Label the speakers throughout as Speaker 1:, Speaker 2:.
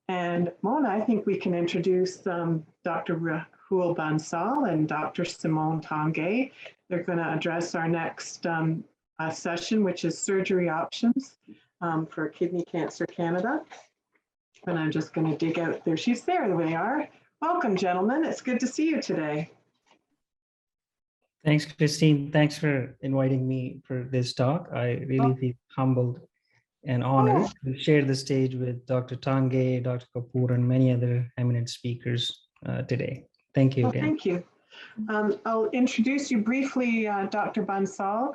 Speaker 1: And Mona, I think we can introduce Dr. Rahul Bansal and Dr. Simone Tanguay. They're going to address our next session, which is surgery options for Kidney Cancer Canada. And I'm just going to dig out there. She's there, there they are. Welcome, gentlemen. It's good to see you today.
Speaker 2: Thanks, Christine. Thanks for inviting me for this talk. I really feel humbled and honored to share the stage with Dr. Tanguay, Dr. Kapoor, and many other eminent speakers today. Thank you again.
Speaker 1: Thank you. I'll introduce you briefly, Dr. Bansal.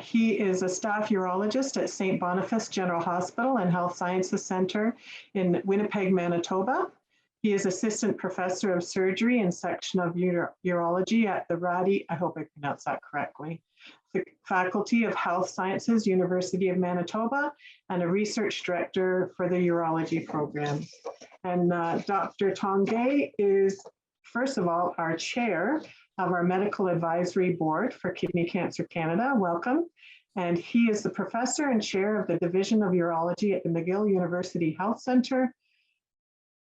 Speaker 1: He is a staff urologist at St. Boniface General Hospital and Health Sciences Center in Winnipeg, Manitoba. He is assistant professor of surgery and section of urology at the Rady, I hope I pronounced that correctly, the Faculty of Health Sciences, University of Manitoba, and a research director for the urology program. And Dr. Tanguay is, first of all, our chair of our medical advisory board for Kidney Cancer Canada. Welcome. And he is the professor and chair of the Division of Urology at the McGill University Health Center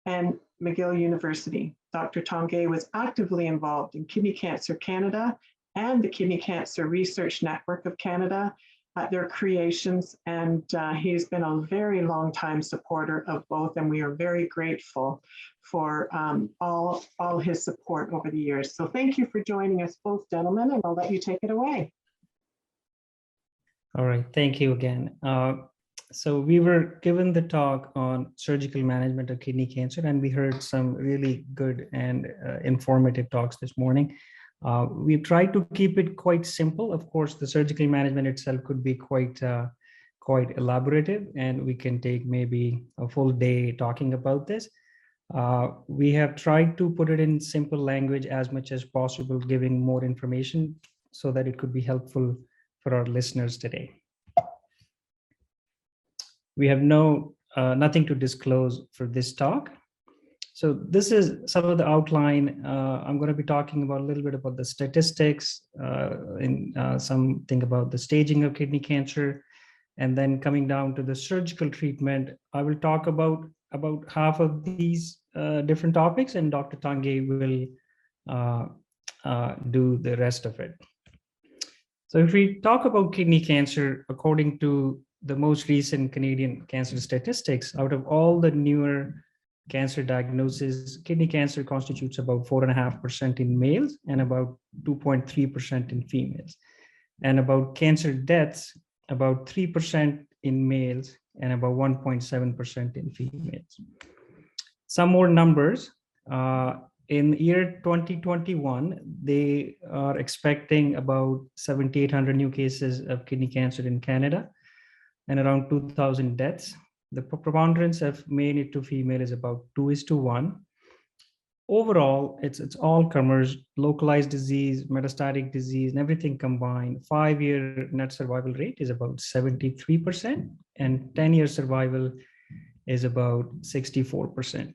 Speaker 1: and McGill University. Dr. Tanguay was actively involved in Kidney Cancer Canada and the Kidney Cancer Research Network of Canada at their creations, and he's been a very long time supporter of both, and we are very grateful for all his support over the years. So thank you for joining us both, gentlemen, and I'll let you take it away.
Speaker 2: All right, thank you again. So we were given the talk on surgical management of kidney cancer, and we heard some really good and informative talks this morning. We've tried to keep it quite simple. Of course, the surgical management itself could be quite elaborative, and we can take maybe a full day talking about this. We have tried to put it in simple language as much as possible, giving more information so that it could be helpful for our listeners today. We have nothing to disclose for this talk. So this is some of the outline. I'm going to be talking about a little bit about the statistics, something about the staging of kidney cancer, and then coming down to the surgical treatment. I will talk about half of these different topics, and Dr. Tanguay will do the rest of it. So if we talk about kidney cancer, according to the most recent Canadian cancer statistics, out of all the newer cancer diagnosis, kidney cancer constitutes about 4.5% in males and about 2.3% in females. And about cancer deaths, about 3% in males and about 1.7% in females. Some more numbers. In year 2021, they are expecting about 7,800 new cases of kidney cancer in Canada and around 2,000 deaths. The preponderance of male to female is about 2:1. Overall, it's all comers, localized disease, metastatic disease, and everything combined. 5-year net survival rate is about 73%, and 10-year survival is about 64%.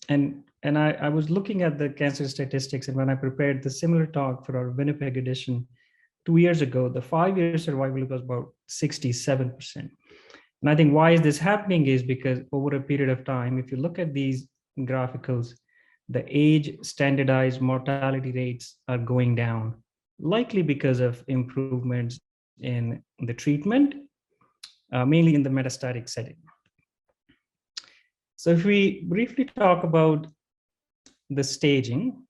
Speaker 2: And I was looking at the cancer statistics, and when I prepared the similar talk for our Winnipeg edition 2 years ago, the 5-year survival was about 67%. And I think why is this happening is because over a period of time, if you look at these graphicals, the age standardized mortality rates are going down, likely because of improvements in the treatment, mainly in the metastatic setting. So if we briefly talk about the staging,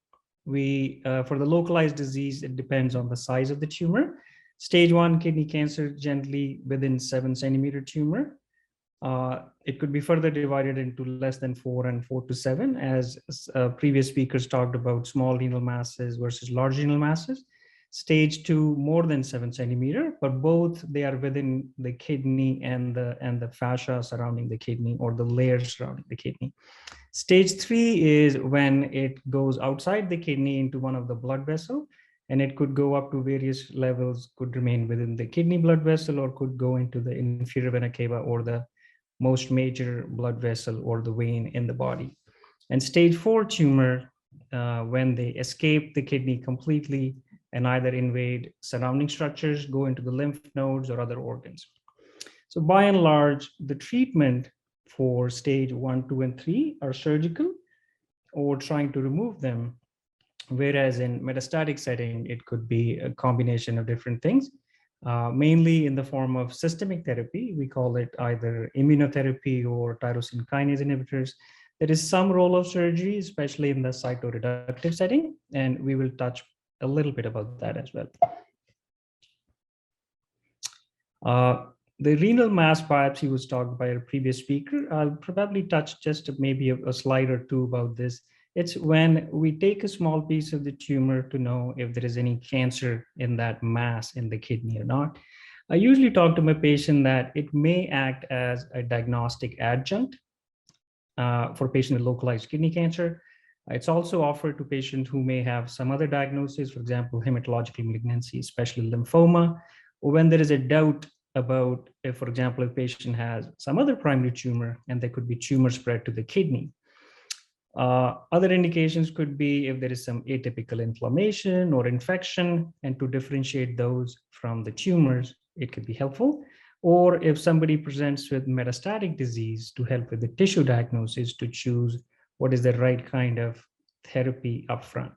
Speaker 2: for the localized disease, it depends on the size of the tumor. Stage 1 kidney cancer, generally within 7-centimeter tumor. It could be further divided into less than 4 and 4 to 7, as previous speakers talked about small renal masses versus large renal masses. Stage 2, more than 7 centimeter, but both they are within the kidney and the fascia surrounding the kidney, or the layers surrounding the kidney. Stage 3 is when it goes outside the kidney into one of the blood vessels, and it could go up to various levels, could remain within the kidney blood vessel, or could go into the inferior vena cava, or the most major blood vessel or the vein in the body. And stage 4 tumor, when they escape the kidney completely and either invade surrounding structures, go into the lymph nodes or other organs. So by and large, the treatment for stage 1, 2, and 3 are surgical or trying to remove them. Whereas in metastatic setting, it could be a combination of different things, mainly in the form of systemic therapy. We call it either immunotherapy or tyrosine kinase inhibitors. There is some role of surgery, especially in the cytoreductive setting, and we will touch a little bit about that as well. The renal mass biopsy was talked by a previous speaker. I'll probably touch just maybe a slide or two about this. It's when we take a small piece of the tumor to know if there is any cancer in that mass in the kidney or not. I usually talk to my patient that it may act as a diagnostic adjunct for patients with localized kidney cancer. It's also offered to patients who may have some other diagnosis, for example, hematological malignancy, especially lymphoma, or when there is a doubt about if, for example, a patient has some other primary tumor and there could be tumor spread to the kidney. Other indications could be if there is some atypical inflammation or infection, and to differentiate those from the tumors, it could be helpful. Or if somebody presents with metastatic disease, to help with the tissue diagnosis to choose what is the right kind of therapy upfront.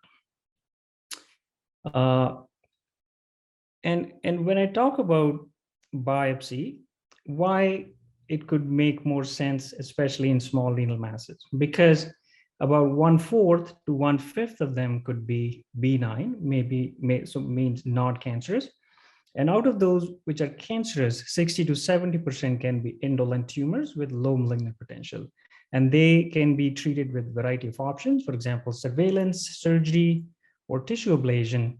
Speaker 2: And when I talk about biopsy, why it could make more sense, especially in small renal masses, because about 1/4 to 1/5 of them could be benign, so means not cancerous. And out of those which are cancerous, 60 to 70% can be indolent tumors with low malignant potential. And they can be treated with a variety of options, for example, surveillance, surgery, or tissue ablation,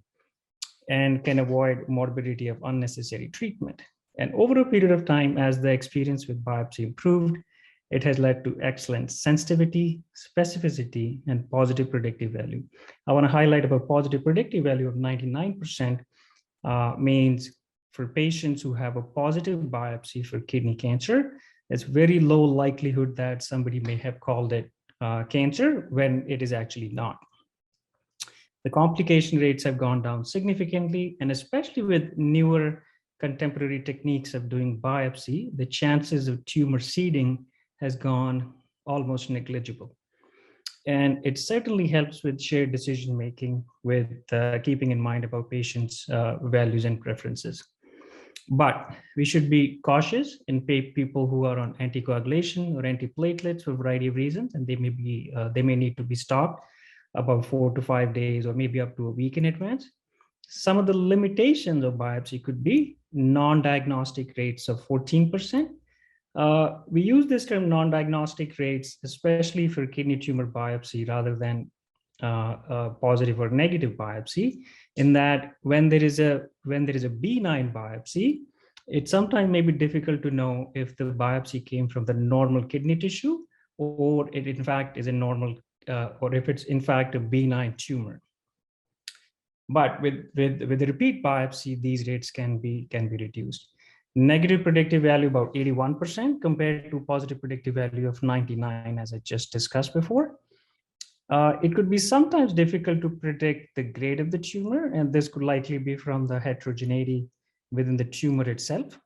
Speaker 2: and can avoid morbidity of unnecessary treatment. And over a period of time, as the experience with biopsy improved, it has led to excellent sensitivity, specificity, and positive predictive value. I want to highlight about positive predictive value of 99%. Means for patients who have a positive biopsy for kidney cancer, it's very low likelihood that somebody may have called it cancer when it is actually not. The complication rates have gone down significantly, and especially with newer contemporary techniques of doing biopsy, the chances of tumor seeding has gone almost negligible. And it certainly helps with shared decision-making with keeping in mind about patients' values and preferences. But we should be cautious in people who are on anticoagulation or antiplatelets for a variety of reasons, and they may need to be stopped about 4 to 5 days or maybe up to a week in advance. Some of the limitations of biopsy could be non-diagnostic rates of 14%. We use this term non-diagnostic rates, especially for kidney tumor biopsy rather than positive or negative biopsy, in that when there is a benign biopsy, it sometimes may be difficult to know if the biopsy came from the normal kidney tissue or it in fact is a normal or if it's in fact a benign tumor. But with the repeat biopsy, these rates can be reduced. Negative predictive value about 81% compared to positive predictive value of 99, as I just discussed before. It could be sometimes difficult to predict the grade of the tumor, and this could likely be from the heterogeneity within the tumor itself.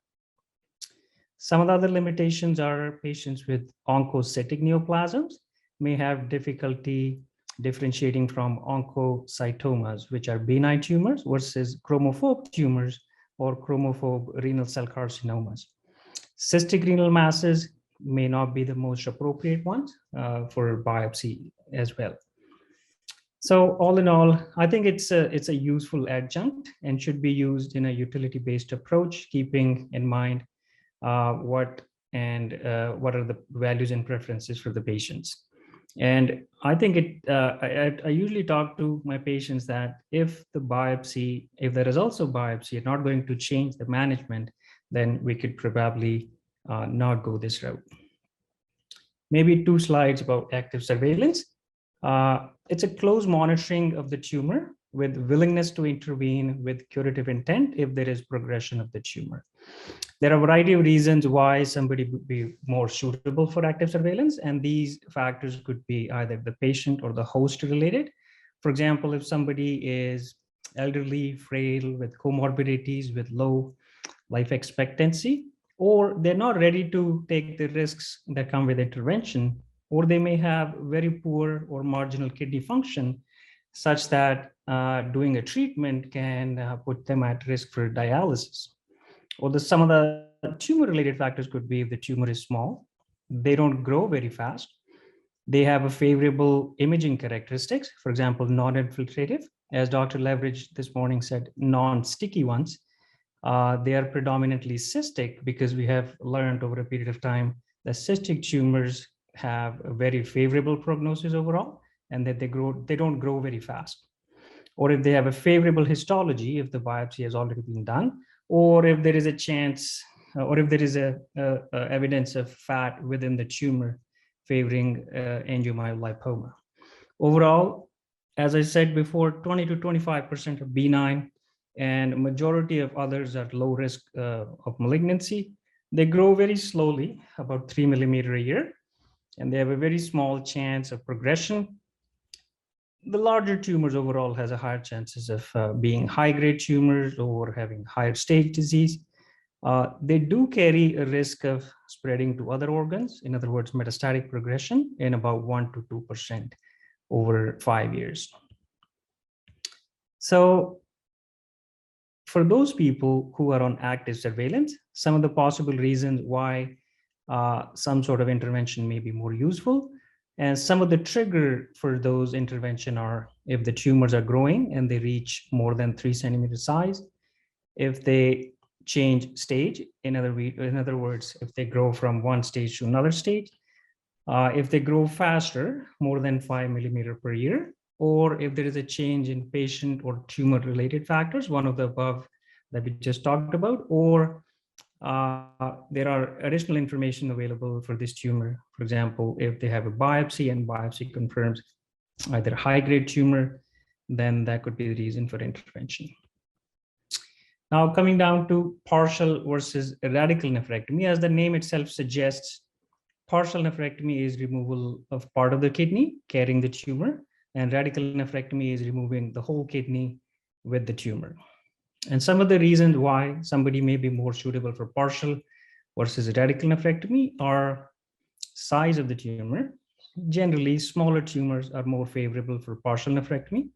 Speaker 2: Some of the other limitations are patients with oncocytic neoplasms may have difficulty differentiating from oncocytomas, which are benign tumors, versus chromophobe tumors or chromophobe renal cell carcinomas. Cystic renal masses may not be the most appropriate ones for biopsy as well. So all in all, I think it's a useful adjunct and should be used in a utility-based approach, keeping in mind what are the values and preferences for the patients. And I think I usually talk to my patients that if there is also biopsy not going to change the management, then we could probably not go this route. Maybe 2 slides about active surveillance. It's a close monitoring of the tumor with willingness to intervene with curative intent if there is progression of the tumor. There are a variety of reasons why somebody would be more suitable for active surveillance, and these factors could be either the patient or the host related. For example, if somebody is elderly, frail, with comorbidities, with low life expectancy, or they're not ready to take the risks that come with intervention, or they may have very poor or marginal kidney function such that doing a treatment can put them at risk for dialysis. Or some of the tumor-related factors could be if the tumor is small, they don't grow very fast, they have a favorable imaging characteristics, for example, non-infiltrative, as Dr. Leverage this morning said, non-sticky ones. They are predominantly cystic because we have learned over a period of time that cystic tumors have a very favorable prognosis overall, and that they don't grow very fast. Or if they have a favorable histology, if the biopsy has already been done, or if there is a chance, or if there is a evidence of fat within the tumor favoring angiomyolipoma. Overall, as I said before, 20 to 25% are benign, and majority of others are low risk of malignancy. They grow very slowly, about 3 millimeter a year, and they have a very small chance of progression. The larger tumors overall has a higher chances of being high-grade tumors or having higher stage disease. They do carry a risk of spreading to other organs, in other words, metastatic progression in about 1 to 2% over 5 years. So for those people who are on active surveillance, some of the possible reasons why some sort of intervention may be more useful, and some of the trigger for those intervention are if the tumors are growing and they reach more than 3 centimeter size, if they change stage, in other words, if they grow from one stage to another stage, if they grow faster, more than 5 millimeter per year, or if there is a change in patient or tumor related factors, one of the above that we just talked about, or there are additional information available for this tumor. For example, if they have a biopsy and biopsy confirms either high-grade tumor, then that could be the reason for intervention. Now, coming down to partial versus radical nephrectomy, as the name itself suggests, partial nephrectomy is removal of part of the kidney carrying the tumor, and radical nephrectomy is removing the whole kidney with the tumor. And some of the reasons why somebody may be more suitable for partial versus radical nephrectomy are size of the tumor. Generally, smaller tumors are more favorable for partial nephrectomy.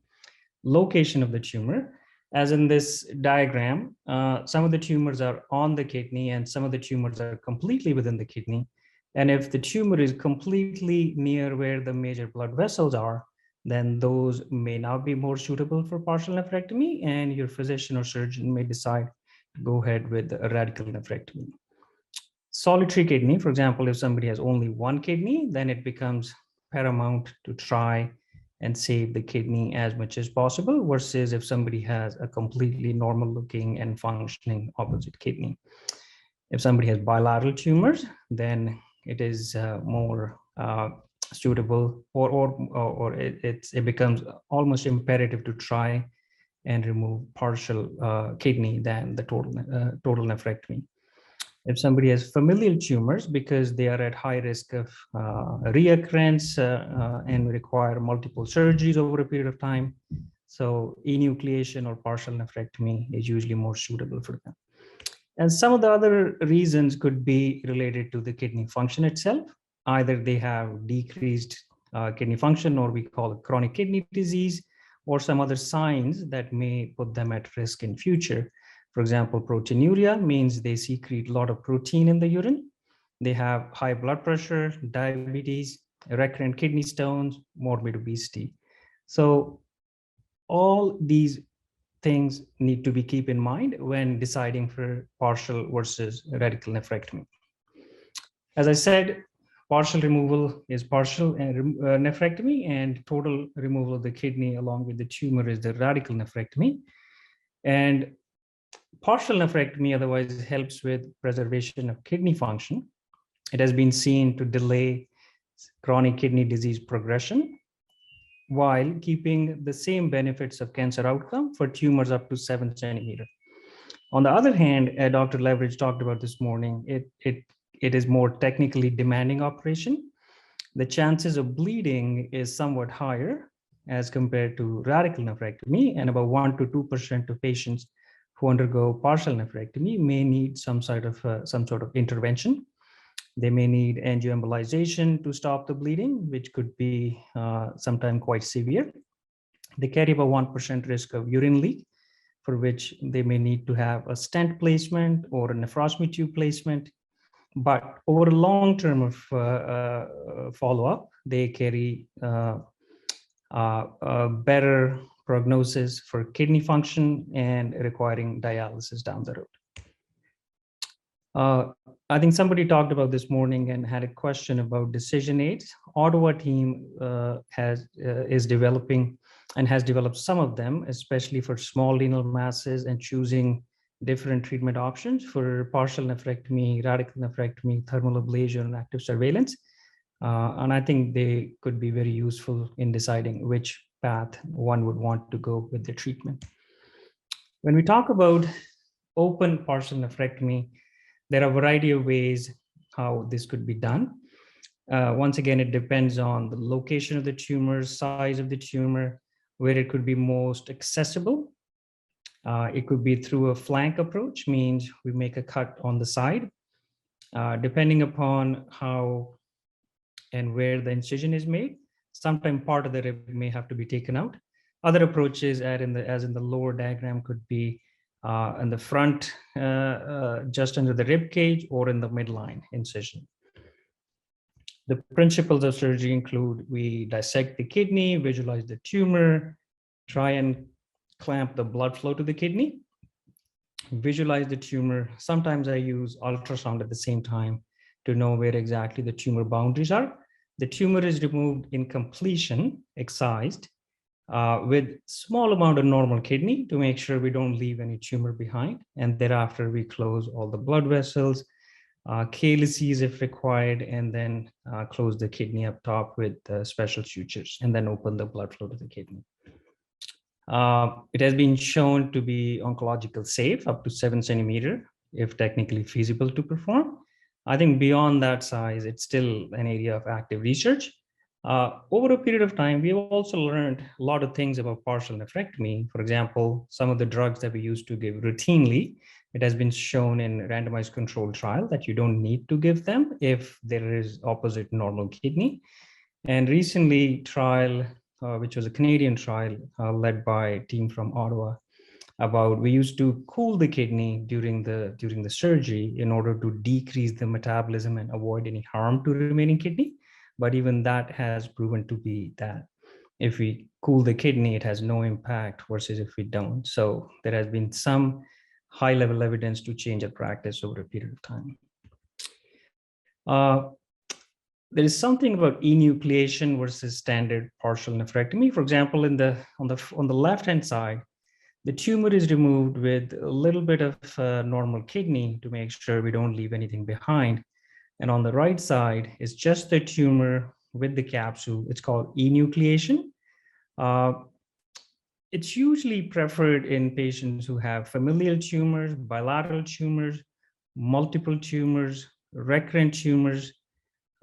Speaker 2: Location of the tumor, as in this diagram, some of the tumors are on the kidney and some of the tumors are completely within the kidney. And if the tumor is completely near where the major blood vessels are, then those may now be more suitable for partial nephrectomy, and your physician or surgeon may decide to go ahead with a radical nephrectomy. Solitary kidney, for example, if somebody has only one kidney, then it becomes paramount to try and save the kidney as much as possible, versus if somebody has a completely normal looking and functioning opposite kidney. If somebody has bilateral tumors, then it is more suitable, or it becomes almost imperative to try and remove partial kidney than the total nephrectomy. If somebody has familial tumors, because they are at high risk of reoccurrence and require multiple surgeries over a period of time, so enucleation or partial nephrectomy is usually more suitable for them. And some of the other reasons could be related to the kidney function itself. Either they have decreased kidney function, or we call it chronic kidney disease, or some other signs that may put them at risk in future. For example, proteinuria means they secrete a lot of protein in the urine. They have high blood pressure, diabetes, recurrent kidney stones, morbid obesity. So all these things need to be kept in mind when deciding for partial versus radical nephrectomy. As I said, partial removal is partial nephrectomy, and total removal of the kidney along with the tumor is the radical nephrectomy. And partial nephrectomy otherwise helps with preservation of kidney function. It has been seen to delay chronic kidney disease progression while keeping the same benefits of cancer outcome for tumors up to 7 centimeter. On the other hand, Dr. Leverage talked about this morning, it is more technically demanding operation. The chances of bleeding is somewhat higher as compared to radical nephrectomy, and about 1 to 2% of patients who undergo partial nephrectomy may need some sort of intervention. They may need angioembolization to stop the bleeding, which could be sometimes quite severe. They carry about 1% risk of urine leak, for which they may need to have a stent placement or a nephrostomy tube placement. But over a long term of follow-up, they carry a better prognosis for kidney function and requiring dialysis down the road. I think somebody talked about this morning and had a question about decision aids. Ottawa team is developing and has developed some of them, especially for small renal masses and choosing different treatment options for partial nephrectomy, radical nephrectomy, thermal ablation, and active surveillance. And I think they could be very useful in deciding which path one would want to go with the treatment. When we talk about open partial nephrectomy, there are a variety of ways how this could be done. Once again, it depends on the location of the tumor, size of the tumor, where it could be most accessible. It could be through a flank approach, means we make a cut on the side. Depending upon how and where the incision is made, sometimes part of the rib may have to be taken out. Other approaches, as in the lower diagram, could be in the front, just under the rib cage, or in the midline incision. The principles of surgery include: we dissect the kidney, visualize the tumor, try and clamp the blood flow to the kidney, visualize the tumor. Sometimes I use ultrasound at the same time to know where exactly the tumor boundaries are. The tumor is removed in completion, excised, with small amount of normal kidney to make sure we don't leave any tumor behind. And thereafter, we close all the blood vessels, calyces if required, and then close the kidney up top with special sutures, and then open the blood flow to the kidney. It has been shown to be oncologically safe, up to 7 centimeters, if technically feasible to perform. I think beyond that size, it's still an area of active research. Over a period of time, we have also learned a lot of things about partial nephrectomy. For example, some of the drugs that we used to give routinely, it has been shown in randomized controlled trial that you don't need to give them if there is opposite normal kidney. And recently, trial, which was a Canadian trial led by a team from Ottawa, about we used to cool the kidney during the surgery in order to decrease the metabolism and avoid any harm to remaining kidney. But even that has proven to be that if we cool the kidney, it has no impact versus if we don't. So there has been some high-level evidence to change a practice over a period of time. There is something about enucleation versus standard partial nephrectomy. For example, on the left-hand side, the tumor is removed with a little bit of normal kidney to make sure we don't leave anything behind. And on the right side is just the tumor with the capsule. It's called enucleation. It's usually preferred in patients who have familial tumors, bilateral tumors, multiple tumors, recurrent tumors.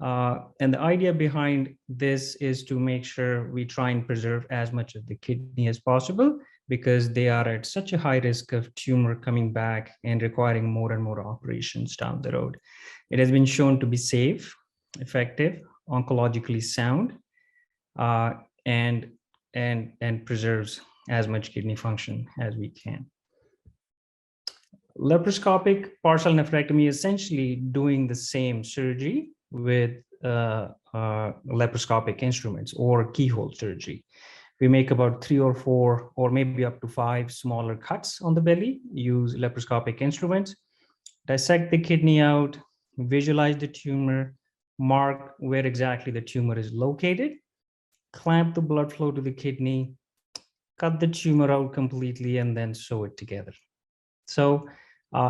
Speaker 2: And the idea behind this is to make sure we try and preserve as much of the kidney as possible, because they are at such a high risk of tumor coming back and requiring more and more operations down the road. It has been shown to be safe, effective, oncologically sound, and preserves as much kidney function as we can. Laparoscopic partial nephrectomy is essentially doing the same surgery with laparoscopic instruments or keyhole surgery. We make about 3 or 4 or maybe up to 5 smaller cuts on the belly, use laparoscopic instruments, dissect the kidney out, visualize the tumor, mark where exactly the tumor is located, clamp the blood flow to the kidney, cut the tumor out completely, and then sew it together. So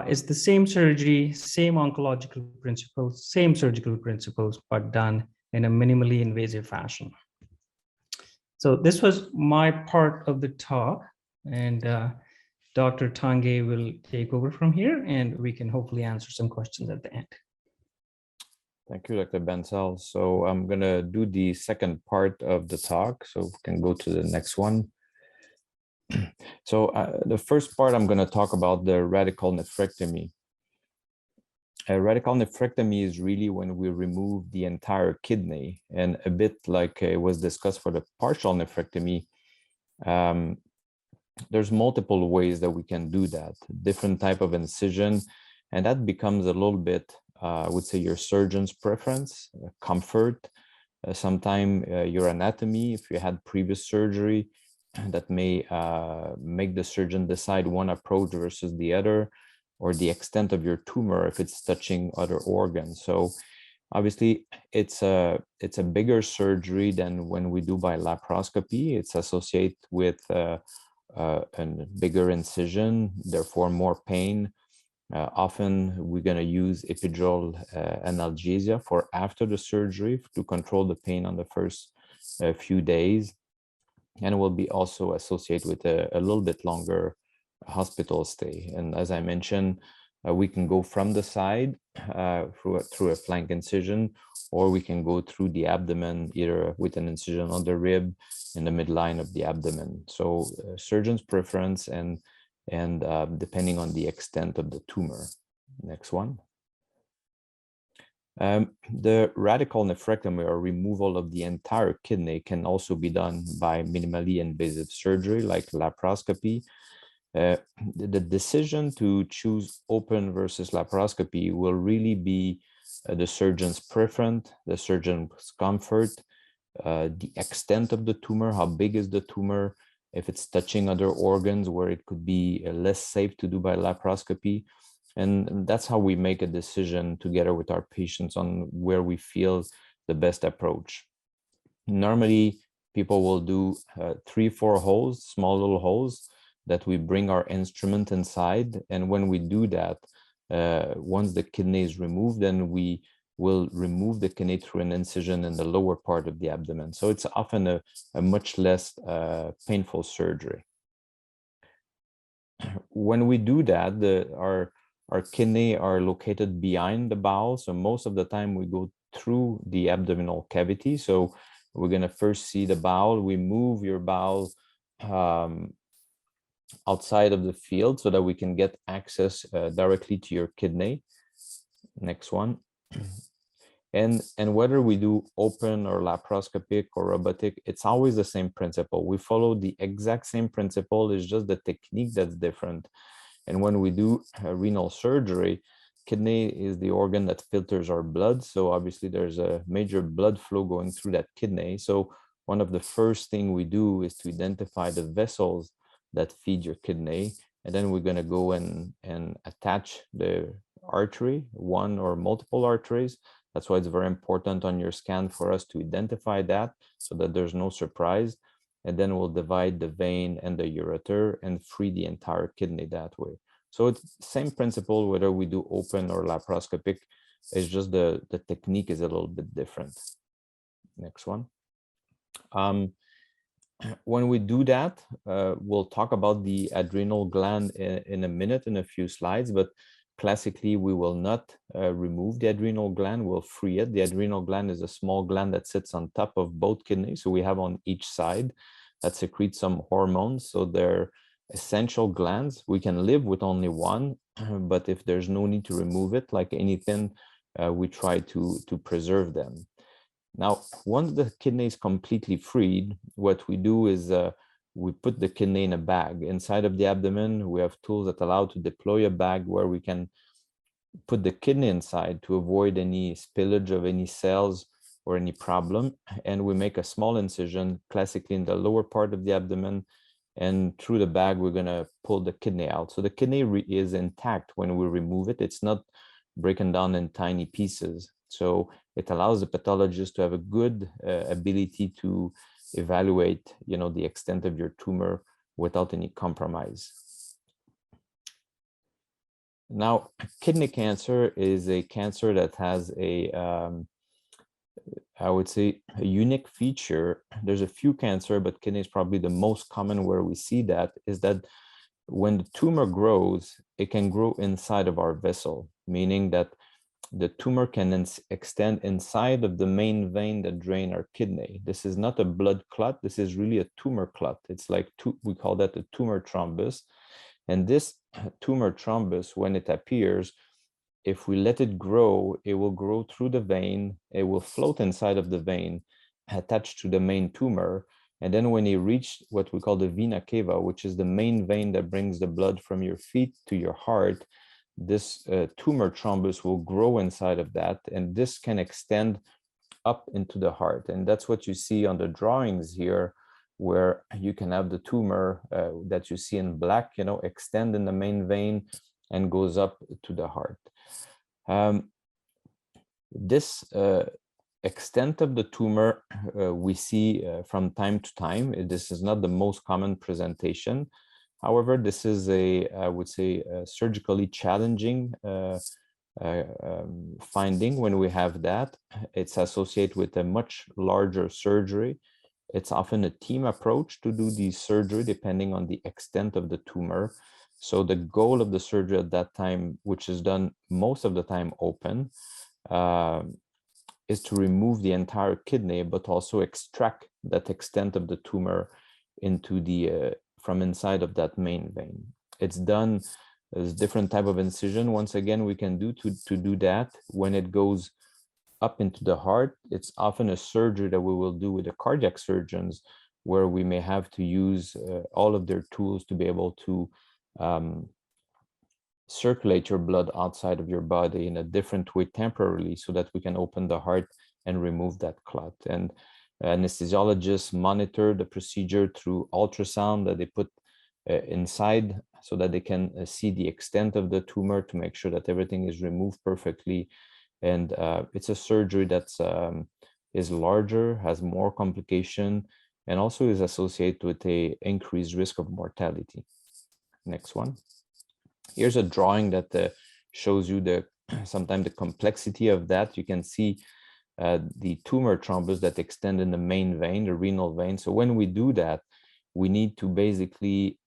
Speaker 2: it's the same surgery, same oncological principles, same surgical principles, but done in a minimally invasive fashion. So this was my part of the talk, and Dr. Tange will take over from here, and we can hopefully answer some questions at the end.
Speaker 3: Thank you, Dr. Bansal. So I'm going to do the second part of the talk, so we can go to the next one. So the first part, I'm going to talk about the radical nephrectomy. A radical nephrectomy is really when we remove the entire kidney, and a bit like it was discussed for the partial nephrectomy, there's multiple ways that we can do that, different type of incision, and that becomes a little bit, I would say, your surgeon's preference, comfort, sometime your anatomy, if you had previous surgery, that may make the surgeon decide one approach versus the other, or the extent of your tumor if it's touching other organs. So obviously it's a bigger surgery than when we do by laparoscopy. It's associated with a bigger incision, therefore more pain. Often we're going to use epidural analgesia for after the surgery to control the pain on the first few days. And it will be also associated with a little bit longer hospital stay. And as I mentioned, we can go from the side through a flank incision, or we can go through the abdomen, either with an incision on the rib in the midline of the abdomen. So surgeon's preference and depending on the extent of the tumor. Next one. The radical nephrectomy, or removal of the entire kidney, can also be done by minimally invasive surgery like laparoscopy. The decision to choose open versus laparoscopy will really be the surgeon's preference, the surgeon's comfort, the extent of the tumor, how big is the tumor, if it's touching other organs where it could be less safe to do by laparoscopy. And that's how we make a decision together with our patients on where we feel the best approach. Normally, people will do 3-4 holes, small little holes, that we bring our instrument inside. And when we do that, once the kidney is removed, then we will remove the kidney through an incision in the lower part of the abdomen. So it's often a much less painful surgery. When we do that, our kidney are located behind the bowel. So most of the time we go through the abdominal cavity. So we're going to first see the bowel. We move your bowel outside of the field so that we can get access directly to your kidney. Next one. And whether we do open or laparoscopic or robotic, it's always the same principle. We follow the exact same principle. It's just the technique that's different. And when we do renal surgery, kidney is the organ that filters our blood. So obviously there's a major blood flow going through that kidney. So one of the first thing we do is to identify the vessels that feed your kidney. And then we're going to go and attach the artery, one or multiple arteries. That's why it's very important on your scan for us to identify that so that there's no surprise. And then we'll divide the vein and the ureter and free the entire kidney that way. So it's the same principle whether we do open or laparoscopic. It's just the technique is a little bit different. Next one. When we do that, we'll talk about the adrenal gland in a minute, in a few slides, but classically, we will not remove the adrenal gland, we'll free it. The adrenal gland is a small gland that sits on top of both kidneys. So we have on each side that secretes some hormones. So they're essential glands. We can live with only one, but if there's no need to remove it, like anything, we try to preserve them. Now, once the kidney is completely freed, what we do is we put the kidney in a bag. Inside of the abdomen, we have tools that allow to deploy a bag where we can put the kidney inside to avoid any spillage of any cells or any problem. And we make a small incision, classically in the lower part of the abdomen, and through the bag, we're going to pull the kidney out. So the kidney is intact when we remove it. It's not broken down in tiny pieces. So it allows the pathologist to have a good ability to evaluate, the extent of your tumor without any compromise. Now, kidney cancer is a cancer that has I would say, a unique feature. There's a few cancer, but kidney is probably the most common where we see that, is that when the tumor grows, it can grow inside of our vessel, meaning that the tumor can extend inside of the main vein that drain our kidney. This is not a blood clot. This is really a tumor clot. It's like, we call that a tumor thrombus. And this tumor thrombus, when it appears, if we let it grow, it will grow through the vein. It will float inside of the vein, attached to the main tumor. And then when it reaches what we call the vena cava, which is the main vein that brings the blood from your feet to your heart, this tumor thrombus will grow inside of that, and this can extend up into the heart. And that's what you see on the drawings here, where you can have the tumor that you see in black, extend in the main vein and goes up to the heart. This extent of the tumor we see from time to time. This is not the most common presentation. However, this is I would say, surgically challenging finding when we have that. It's associated with a much larger surgery. It's often a team approach to do the surgery depending on the extent of the tumor. So the goal of the surgery at that time, which is done most of the time open, is to remove the entire kidney, but also extract that extent of the tumor into from inside of that main vein. It's done as different type of incision. Once again, we can do to do that. When it goes up into the heart, it's often a surgery that we will do with the cardiac surgeons, where we may have to use all of their tools to be able to circulate your blood outside of your body in a different way temporarily, so that we can open the heart and remove that clot. And anesthesiologists monitor the procedure through ultrasound that they put inside, so that they can see the extent of the tumor to make sure that everything is removed perfectly. And it's a surgery that's is larger, has more complication, and also is associated with a increased risk of mortality. Next one. Here's a drawing that shows you sometimes the complexity of that. You can see the tumor thrombus that extend in the main vein, the renal vein. So when we do that, we need to basically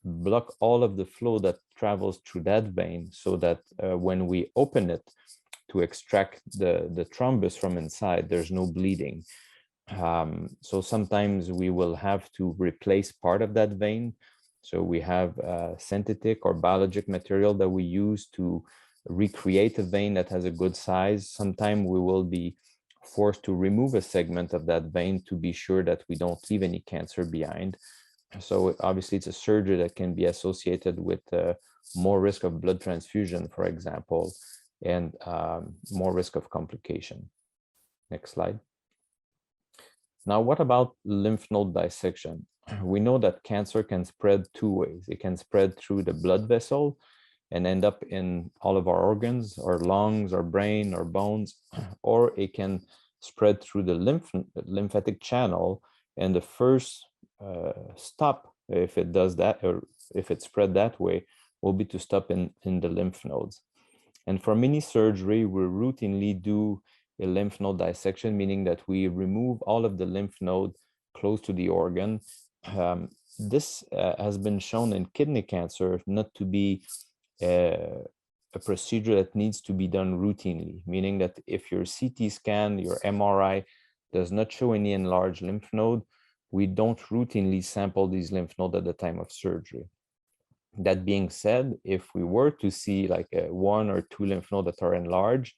Speaker 3: block all of the flow that travels through that vein, so that when we open it to extract the thrombus from inside, there's no bleeding. So sometimes we will have to replace part of that vein. So we have synthetic or biologic material that we use to recreate a vein that has a good size. Sometimes we will be forced to remove a segment of that vein to be sure that we don't leave any cancer behind. So obviously it's a surgery that can be associated with more risk of blood transfusion, for example, and more risk of complication. Next slide. Now, what about lymph node dissection? We know that cancer can spread two ways. It can spread through the blood vessel and end up in all of our organs, our lungs, our brain, our bones, or it can spread through the lymphatic channel. And the first stop, if it does that, or if it's spread that way, will be to stop in the lymph nodes. And for mini surgery, we routinely do a lymph node dissection, meaning that we remove all of the lymph node close to the organ. This has been shown in kidney cancer not to be a procedure that needs to be done routinely, meaning that if your CT scan, your MRI does not show any enlarged lymph node, we don't routinely sample these lymph nodes at the time of surgery. That being said, if we were to see like one or two lymph nodes that are enlarged,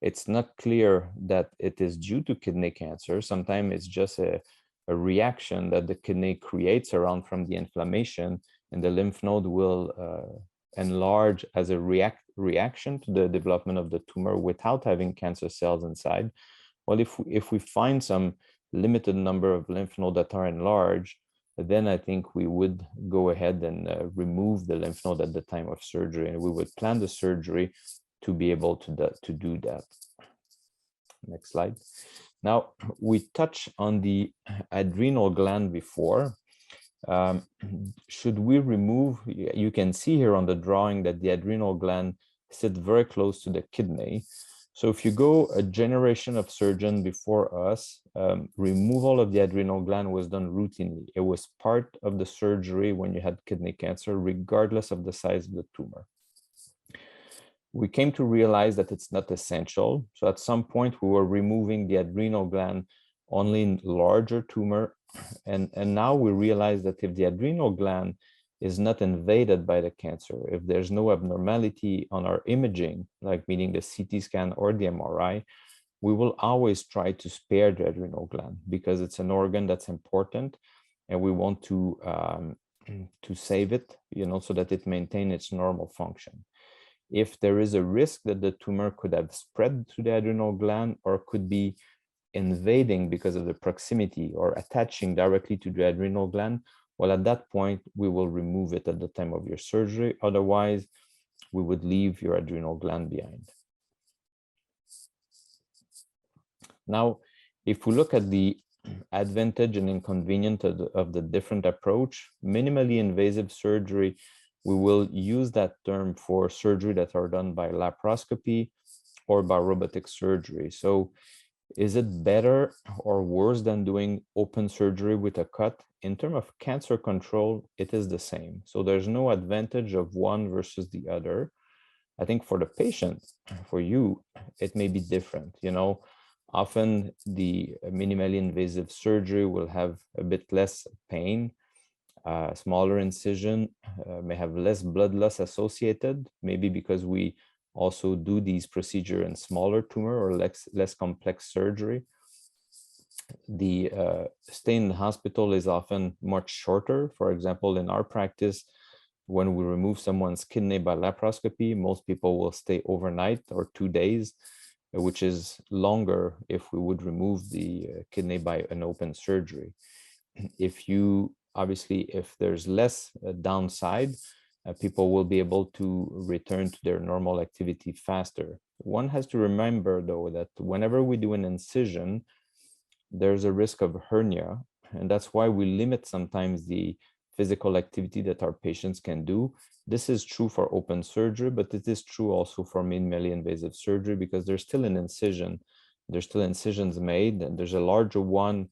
Speaker 3: it's not clear that it is due to kidney cancer. Sometimes it's just a reaction that the kidney creates around from the inflammation, and the lymph node will enlarge as a reaction to the development of the tumor without having cancer cells inside. Well, if we find some limited number of lymph nodes that are enlarged, then I think we would go ahead and remove the lymph node at the time of surgery, and we would plan the surgery to be able to do that. Next slide. Now, we touched on the adrenal gland before. Should we remove, you can see here on the drawing that the adrenal gland sits very close to the kidney. So if you go a generation of surgeons before us, removal of the adrenal gland was done routinely. It was part of the surgery when you had kidney cancer, regardless of the size of the tumor. We came to realize that it's not essential. So at some point, we were removing the adrenal gland only in larger tumor. And now we realize that if the adrenal gland is not invaded by the cancer, if there's no abnormality on our imaging, like meaning the CT scan or the MRI, we will always try to spare the adrenal gland because it's an organ that's important, and we want to save it, so that it maintains its normal function. If there is a risk that the tumor could have spread to the adrenal gland or could be invading because of the proximity or attaching directly to the adrenal gland, well, at that point, we will remove it at the time of your surgery. Otherwise, we would leave your adrenal gland behind. Now, if we look at the advantage and inconvenience of the different approach, minimally invasive surgery, we will use that term for surgery that are done by laparoscopy or by robotic surgery. So is it better or worse than doing open surgery with a cut? In terms of cancer control, it is the same. So there's no advantage of one versus the other. I think for the patient, for you, it may be different. Often the minimally invasive surgery will have a bit less pain. Smaller incision may have less blood loss associated, maybe because we also do these procedures in smaller tumor or less complex surgery. The stay in the hospital is often much shorter. For example, in our practice, when we remove someone's kidney by laparoscopy, most people will stay overnight or 2 days, which is longer if we would remove the kidney by an open surgery. Obviously, if there's less downside, people will be able to return to their normal activity faster. One has to remember, though, that whenever we do an incision, there's a risk of hernia, and that's why we limit sometimes the physical activity that our patients can do. This is true for open surgery, but it is true also for minimally invasive surgery because there's still an incision. There's still incisions made, and there's a larger one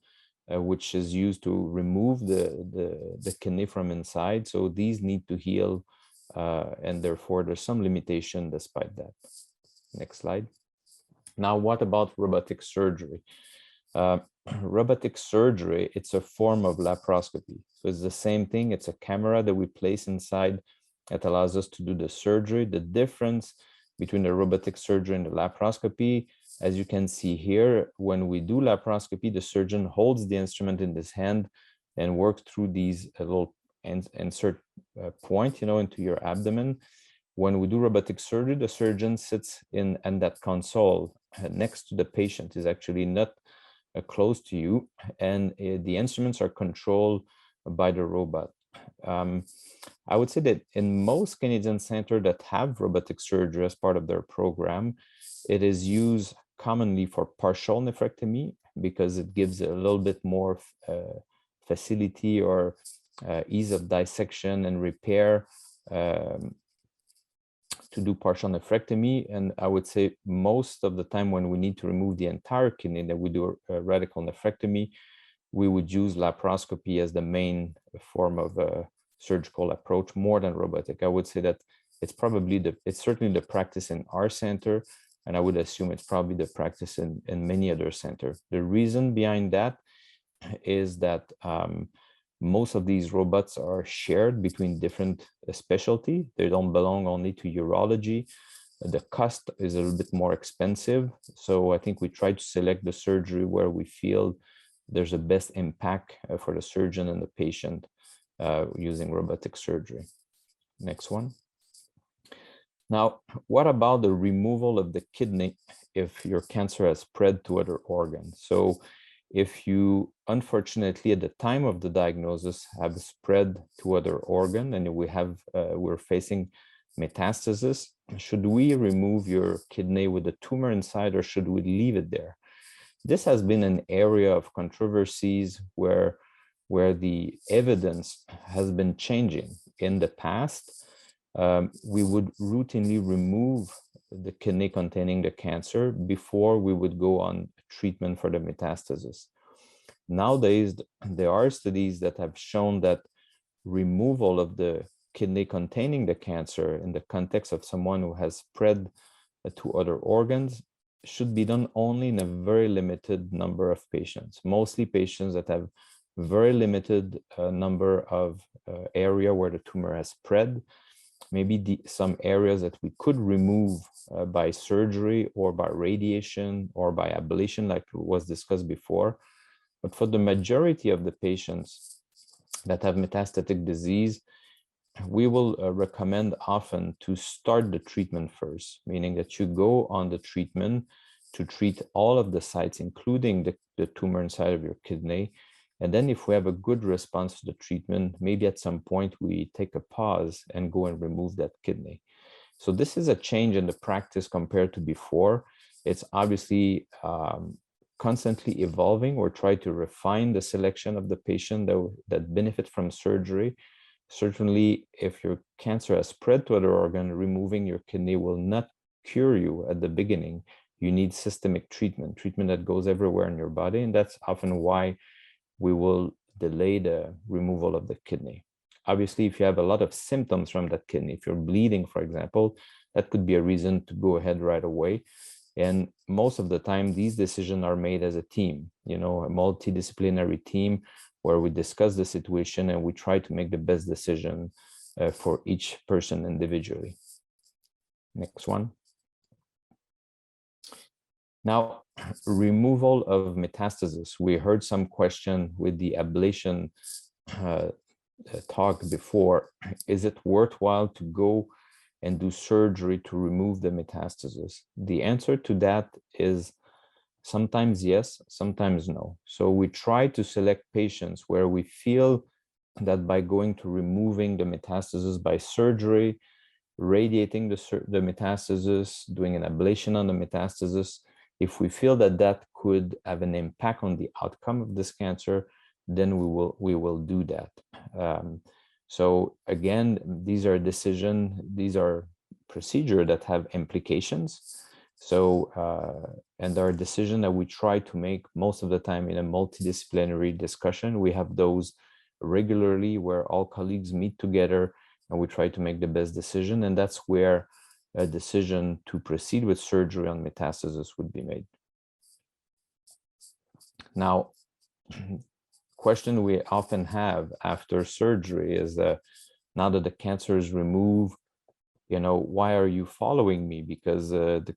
Speaker 3: which is used to remove the kidney from inside. So these need to heal, and therefore there's some limitation despite that. Next slide. Now, what about robotic surgery? Robotic surgery, it's a form of laparoscopy. So it's the same thing. It's a camera that we place inside that allows us to do the surgery. The difference between the robotic surgery and the laparoscopy, as you can see here, when we do laparoscopy, the surgeon holds the instrument in his hand and works through these little insert point, into your abdomen. When we do robotic surgery, the surgeon sits in that console next to the patient. Is actually not close to you, and the instruments are controlled by the robot. I would say that in most Canadian centers that have robotic surgery as part of their program, it is used commonly for partial nephrectomy because it gives a little bit more facility or ease of dissection and repair to do partial nephrectomy. And I would say most of the time when we need to remove the entire kidney, that we do a radical nephrectomy, we would use laparoscopy as the main form of a surgical approach more than robotic. I would say that it's certainly the practice in our center, and I would assume it's probably the practice in many other centers. The reason behind that is that most of these robots are shared between different specialty. They don't belong only to urology. The cost is a little bit more expensive. So I think we try to select the surgery where we feel there's a best impact for the surgeon and the patient using robotic surgery. Next one. Now, what about the removal of the kidney if your cancer has spread to other organs? So if you, unfortunately, at the time of the diagnosis have spread to other organ and we're facing metastasis, should we remove your kidney with the tumor inside or should we leave it there? This has been an area of controversies where the evidence has been changing. In the past, we would routinely remove the kidney containing the cancer before we would go on treatment for the metastasis. Nowadays, there are studies that have shown that removal of the kidney containing the cancer in the context of someone who has spread to other organs should be done only in a very limited number of patients, mostly patients that have very limited number of area where the tumor has spread, maybe some areas that we could remove by surgery or by radiation or by ablation, like was discussed before. But for the majority of the patients that have metastatic disease, we will recommend often to start the treatment first, meaning that you go on the treatment to treat all of the sites, including the tumor inside of your kidney. And then if we have a good response to the treatment, maybe at some point we take a pause and go and remove that kidney. So this is a change in the practice compared to before. It's obviously constantly evolving. We're trying to refine the selection of the patient that benefit from surgery. Certainly, if your cancer has spread to other organ, removing your kidney will not cure you at the beginning. You need systemic treatment that goes everywhere in your body. And that's often why we will delay the removal of the kidney. Obviously, if you have a lot of symptoms from that kidney, if you're bleeding, for example, that could be a reason to go ahead right away. And most of the time, these decisions are made as a team, a multidisciplinary team where we discuss the situation and we try to make the best decision for each person individually. Next one. Now, removal of metastasis. We heard some question with the ablation talk before. Is it worthwhile to go and do surgery to remove the metastasis? The answer to that is sometimes yes, sometimes no. So we try to select patients where we feel that by going to removing the metastasis by surgery, radiating the metastasis, doing an ablation on the metastasis, if we feel that that could have an impact on the outcome of this cancer, then we will do that. So again, these are procedures that have implications. So, and there are decisions that we try to make most of the time in a multidisciplinary discussion. We have those regularly where all colleagues meet together and we try to make the best decision. And that's where a decision to proceed with surgery on metastasis would be made. Now, question we often have after surgery is now that the cancer is removed, why are you following me? Because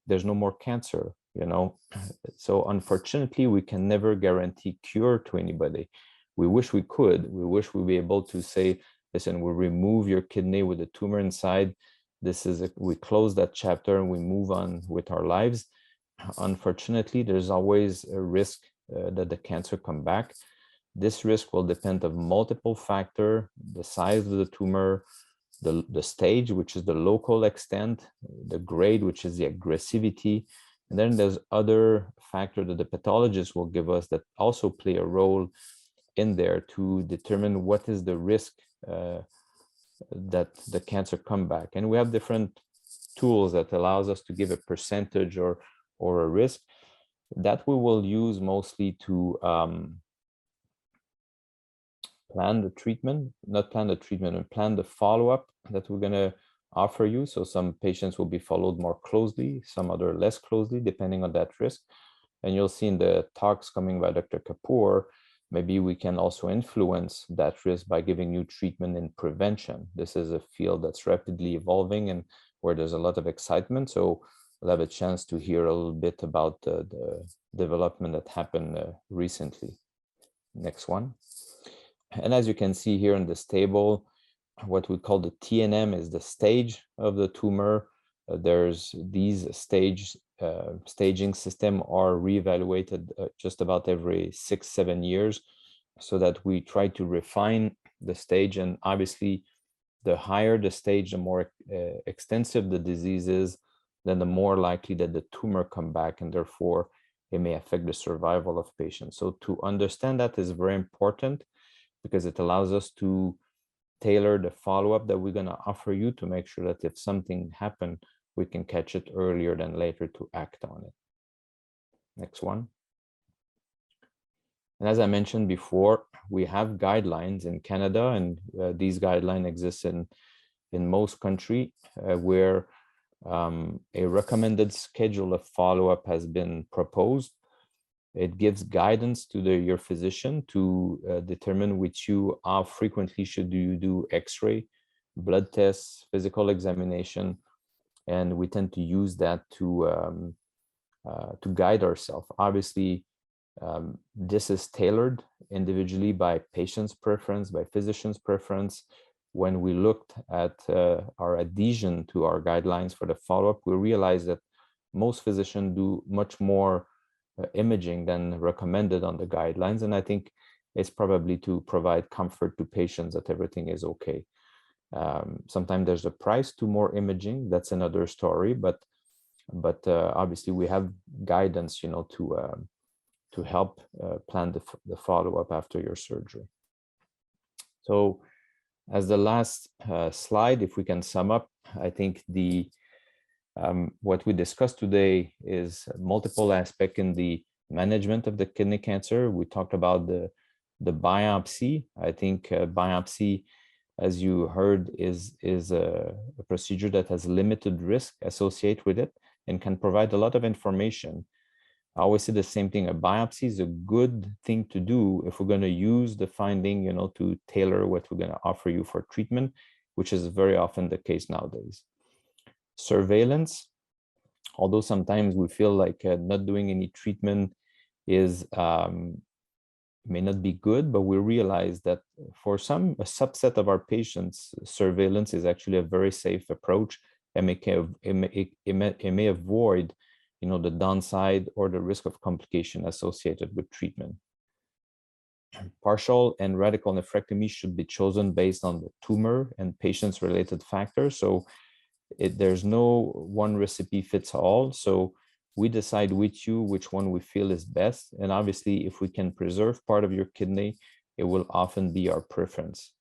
Speaker 3: there's no more cancer, So unfortunately, we can never guarantee cure to anybody. We wish we could. We wish we'd be able to say, listen, we'll remove your kidney with a tumor inside. We close that chapter and we move on with our lives. Unfortunately, there's always a risk that the cancer come back. This risk will depend on multiple factors: the size of the tumor, the stage, which is the local extent, the grade, which is the aggressivity. And then there's other factors that the pathologist will give us that also play a role in there to determine what is the risk that the cancer come back. And we have different tools that allows us to give a percentage or a risk that we will use mostly to plan the treatment, not plan the treatment, and plan the follow-up that we're going to offer you. So some patients will be followed more closely, some other less closely, depending on that risk. And you'll see in the talks coming by Dr. Kapoor, maybe we can also influence that risk by giving you treatment in prevention. This is a field that's rapidly evolving and where there's a lot of excitement. So we'll have a chance to hear a little bit about the development that happened recently. Next one. And as you can see here in this table, what we call the TNM is the stage of the tumor. There's these staging system are reevaluated just about every 6-7 years, so that we try to refine the stage. And obviously, the higher the stage, the more extensive the disease is, then the more likely that the tumor come back, and therefore it may affect the survival of patients. So to understand that is very important, because it allows us to tailor the follow-up that we're going to offer you to make sure that if something happened, we can catch it earlier than later to act on it. Next one. And as I mentioned before, we have guidelines in Canada, and these guidelines exist in in most countries where a recommended schedule of follow-up has been proposed. It gives guidance to your physician to determine with you how frequently should you do X-ray, blood tests, physical examination, and we tend to use that to guide ourselves. Obviously, this is tailored individually by patient's preference, by physician's preference. When we looked at our adhesion to our guidelines for the follow-up, we realized that most physicians do much more imaging than recommended on the guidelines. And I think it's probably to provide comfort to patients that everything is okay. Sometimes there's a price to more imaging. That's another story, but obviously we have guidance, to help plan the follow-up after your surgery. So as the last slide, if we can sum up, I think what we discussed today is multiple aspects in the management of the kidney cancer. We talked about the biopsy. I think biopsy, as you heard, is a procedure that has limited risk associated with it and can provide a lot of information. I always say the same thing. A biopsy is a good thing to do if we're going to use the finding, to tailor what we're going to offer you for treatment, which is very often the case nowadays. Surveillance, although sometimes we feel like not doing any treatment is may not be good, but we realize that for a subset of our patients, surveillance is actually a very safe approach, and it may avoid the downside or the risk of complication associated with treatment. Partial and radical nephrectomy should be chosen based on the tumor and patient's related factors. So there's no one recipe fits all. So we decide with you which one we feel is best. And obviously, if we can preserve part of your kidney, it will often be our preference.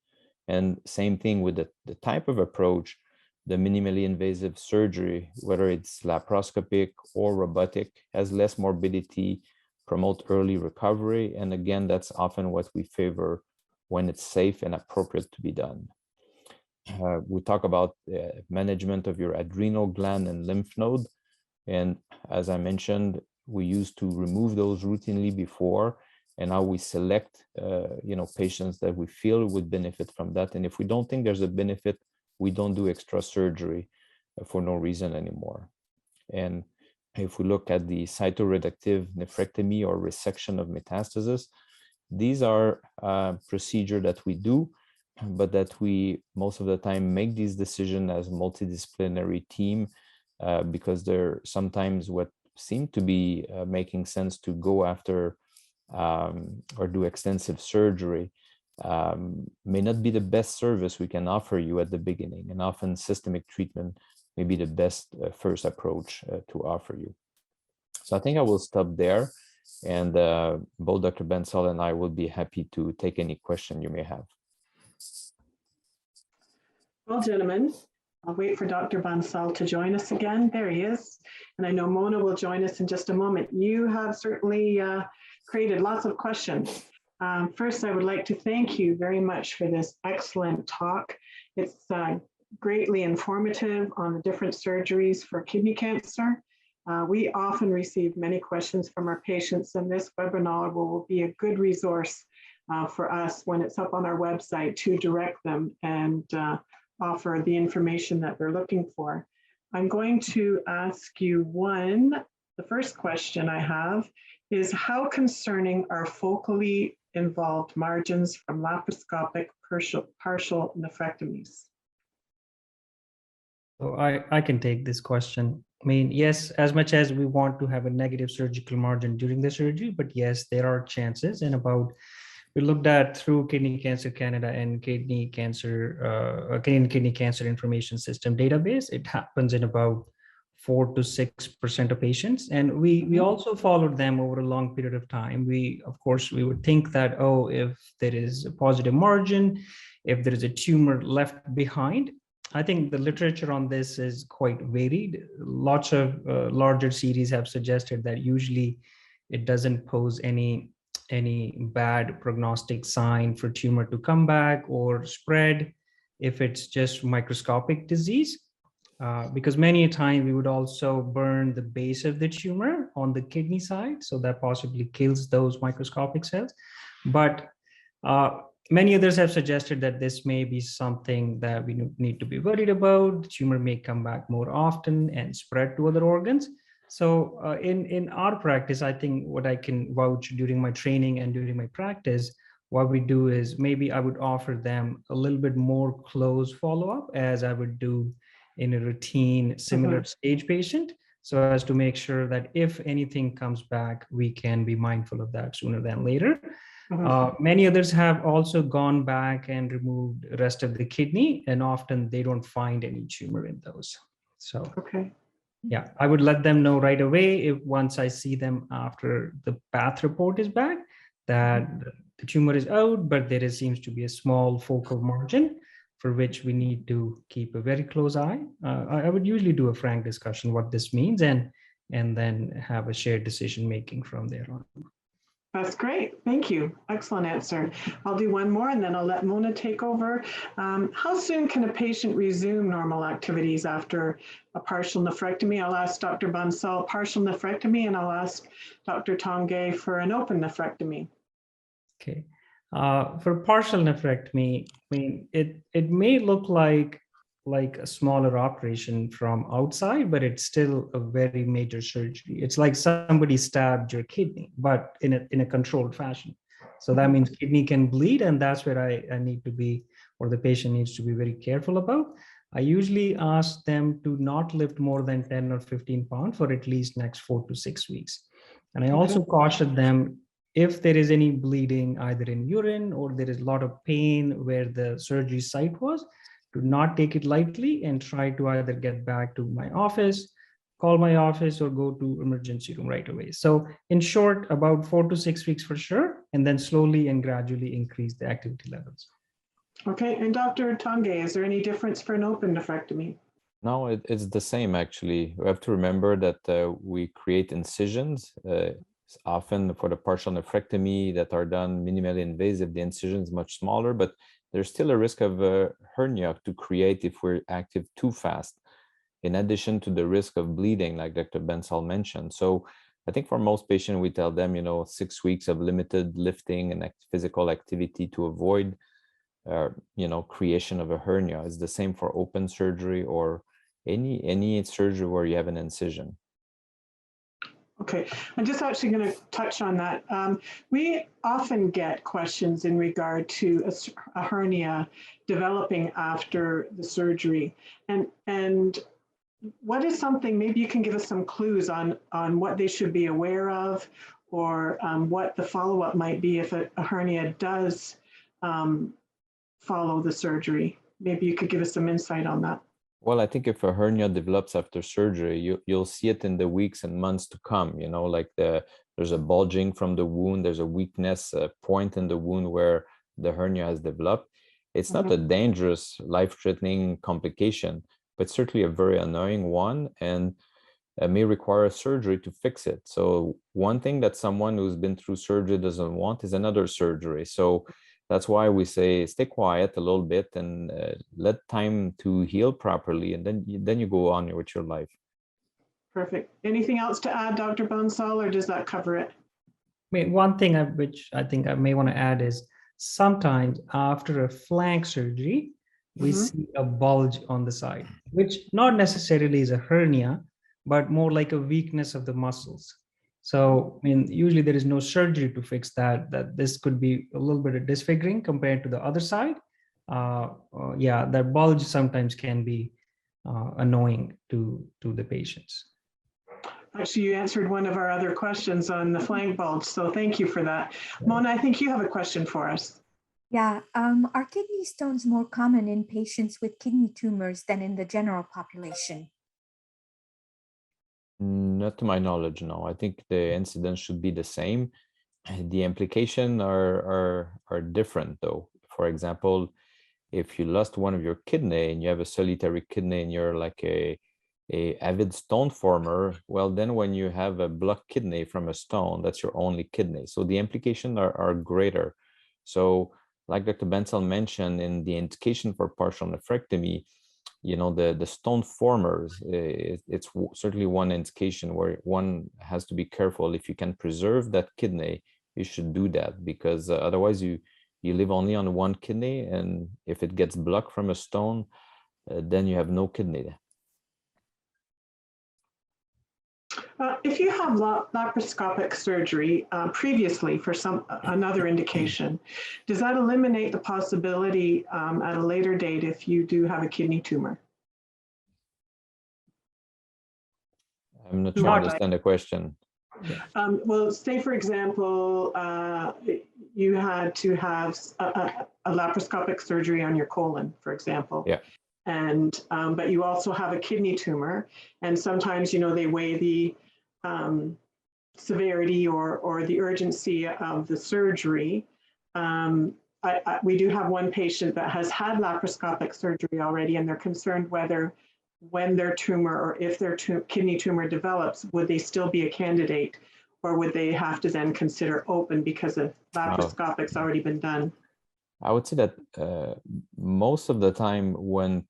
Speaker 3: And same thing with the type of approach. The minimally invasive surgery, whether it's laparoscopic or robotic, has less morbidity, promote early recovery. And again, that's often what we favor when it's safe and appropriate to be done. We talk about management of your adrenal gland and lymph node. And as I mentioned, we used to remove those routinely before, and now we select, patients that we feel would benefit from that. And if we don't think there's a benefit, we don't do extra surgery for no reason anymore. And if we look at the cytoreductive nephrectomy or resection of metastasis, these are procedures that we do, but that we most of the time make these decisions as multidisciplinary team because they're sometimes what seem to be making sense to go after or do extensive surgery may not be the best service we can offer you at the beginning, and often systemic treatment may be the best first approach to offer you. So I think I will stop there, and both Dr. Bansal and I will be happy to take any question you may have.
Speaker 1: Well, gentlemen, I'll wait for Dr. Bansal to join us again. There he is. And I know Mona will join us in just a moment. You have certainly created lots of questions. First, I would like to thank you very much for this excellent talk. It's greatly informative on the different surgeries for kidney cancer. We often receive many questions from our patients, and this webinar will be a good resource for us when it's up on our website to direct them and offer the information that they're looking for. I'm going to ask you the first question I have is, how concerning are focally involved margins from laparoscopic partial nephrectomies?
Speaker 2: So I can take this question. I mean, yes, as much as we want to have a negative surgical margin during the surgery, but yes, there are chances. And we looked at through Kidney Cancer Canada and Canadian Kidney Cancer Information System database, it happens in about 4 to 6% of patients. And we also followed them over a long period of time. Of course, we would think that, if there is a positive margin, if there is a tumor left behind. I think the literature on this is quite varied. Lots of larger series have suggested that usually it doesn't pose any bad prognostic sign for tumor to come back or spread. if it's just microscopic disease, because many a time we would also burn the base of the tumor on the kidney side, so that possibly kills those microscopic cells. But many others have suggested that this may be something that we need to be worried about. The tumor may come back more often and spread to other organs. So in our practice, I think what I can vouch during my training and during my practice, what we do is maybe I would offer them a little bit more close follow-up as I would do in a routine similar stage patient, so as to make sure that if anything comes back, we can be mindful of that sooner than later. Many others have also gone back and removed the rest of the kidney, and often they don't find any tumor in those. So, yeah, I would let them know right away if once I see them after the path report is back that the tumor is out, but there seems to be a small focal margin for which we need to keep a very close eye. I would usually do a frank discussion what this means, and then have a shared decision making from there on.
Speaker 1: That's great. Thank you. Excellent answer. I'll do one more and then I'll let Mona take over. How soon can a patient resume normal activities after a partial nephrectomy? I'll ask Dr. Bansal partial nephrectomy, and I'll ask Dr. Tanguay for an open nephrectomy.
Speaker 2: Okay. For partial nephrectomy, I mean, it may look like a smaller operation from outside, but it's still a very major surgery. It's like somebody stabbed your kidney, but in a controlled fashion. So that means kidney can bleed, and that's where I need to be, or the patient needs to be very careful about. I usually ask them to not lift more than 10 or 15 pounds for at least next 4 to 6 weeks. And I also caution them, if there is any bleeding either in urine or there is a lot of pain where the surgery site was, do not take it lightly and try to either get back to my office, call my office, or go to emergency room right away. So in short, about 4 to 6 weeks for sure, and then slowly and gradually increase the activity levels.
Speaker 1: Okay, and Dr. Tanguay, is there any difference for an open nephrectomy?
Speaker 3: No, it's the same actually. We have to remember that we create incisions often for the partial nephrectomy that are done minimally invasive. The incision is much smaller, but there's still a risk of a hernia to create if we're active too fast, in addition to the risk of bleeding, like Dr. Bansal mentioned. So I think for most patients, we tell them, 6 weeks of limited lifting and physical activity to avoid, creation of a hernia. It's the same for open surgery or any surgery where you have an incision.
Speaker 1: Okay, I'm just actually going to touch on that. We often get questions in regard to a hernia developing after the surgery. And what is something, maybe you can give us some clues on what they should be aware of, or what the follow-up might be if a hernia does follow the surgery. Maybe you could give us some insight on that.
Speaker 3: Well, I think if a hernia develops after surgery, you'll see it in the weeks and months to come, like there's a bulging from the wound, there's a weakness, a point in the wound where the hernia has developed. It's not a dangerous, life-threatening complication, but certainly a very annoying one, and may require surgery to fix it. So one thing that someone who's been through surgery doesn't want is another surgery. So that's why we say stay quiet a little bit and let time to heal properly, and then you go on with your life.
Speaker 1: Perfect. Anything else to add, Dr. Bansal, or does that cover it?
Speaker 2: I mean, one thing which I think I may want to add is sometimes after a flank surgery, we see a bulge on the side, which not necessarily is a hernia, but more like a weakness of the muscles. So, I mean, usually there is no surgery to fix that this could be a little bit of disfiguring compared to the other side. Yeah, that bulge sometimes can be annoying to the patients.
Speaker 1: Actually, you answered one of our other questions on the flank bulge, so thank you for that. Mona, I think you have a question for us.
Speaker 4: Yeah, are kidney stones more common in patients with kidney tumors than in the general population?
Speaker 3: Not to my knowledge, no. I think the incidence should be the same. The implications are different, though. For example, if you lost one of your kidney and you have a solitary kidney and you're like a avid stone former, well, then when you have a blocked kidney from a stone, that's your only kidney. So the implications are greater. So like Dr. Bensel mentioned, in the indication for partial nephrectomy, the stone formers, it's certainly one indication where one has to be careful. If you can preserve that kidney, you should do that, because otherwise you live only on one kidney, and if it gets blocked from a stone, then you have no kidney.
Speaker 1: If you have laparoscopic surgery previously for another indication, does that eliminate the possibility at a later date if you do have a kidney tumor?
Speaker 3: I'm not sure I understand the question.
Speaker 1: Well, say for example, you had to have a laparoscopic surgery on your colon, for example.
Speaker 3: Yeah.
Speaker 1: And but you also have a kidney tumor, and sometimes they weigh the severity or the urgency of the surgery. We do have one patient that has had laparoscopic surgery already, and they're concerned whether when their tumor, or if their kidney tumor develops, would they still be a candidate, or would they have to then consider open because the laparoscopic's already been done?
Speaker 3: I would say that most of the time when